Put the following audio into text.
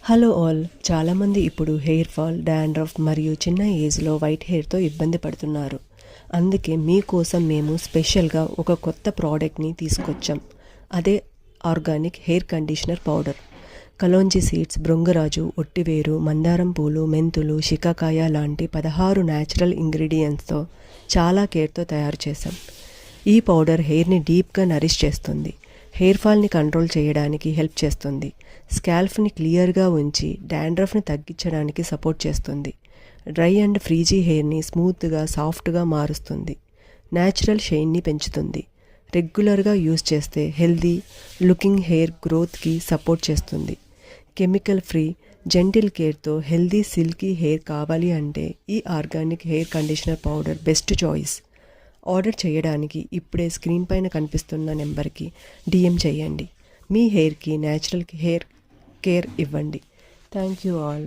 Hello all, చాలామంది ఇప్పుడు hair fall, dandruff మరియు చిన్న ఏజ్లో వైట్ హెయిర్తో ఇబ్బంది పడుతున్నారు. అందుకే మీకోసం మేము స్పెషల్గా ఒక కొత్త ప్రోడక్ట్ని తీసుకొచ్చాం. అదే organic hair conditioner powder. Kalonji seeds, భృంగరాజు, ఒట్టివేరు, మందారం పూలు, మెంతులు, షికాకాయ లాంటి 16 న్యాచురల్ ఇంగ్రీడియంట్స్తో చాలా కేర్తో తయారు చేశాం. ఈ పౌడర్ హెయిర్ని డీప్గా నరిష్ చేస్తుంది, హెయిర్ ఫాల్ని కంట్రోల్ చేయడానికి హెల్ప్ చేస్తుంది, స్కాల్ఫ్ని క్లియర్గా ఉంచి డాండ్రఫ్ని తగ్గించడానికి సపోర్ట్ చేస్తుంది, డ్రై అండ్ ఫ్రీజీ హెయిర్ని స్మూత్గా, సాఫ్ట్గా మారుస్తుంది, న్యాచురల్ షైన్ని పెంచుతుంది. రెగ్యులర్గా యూజ్ చేస్తే హెల్దీ లుకింగ్ హెయిర్ గ్రోత్కి సపోర్ట్ చేస్తుంది. కెమికల్ ఫ్రీ, జెంటిల్ కేర్తో హెల్దీ సిల్కీ హెయిర్ కావాలి అంటే ఈ organic hair conditioner powder best choice. Order చేయడానికి ఇప్పుడే స్క్రీన్ పైన కనిపిస్తున్న నెంబర్కి DM చేయండి. మీ హెయిర్కి న్యాచురల్ హెయిర్ కేర్ ఇవ్వండి. Thank you all.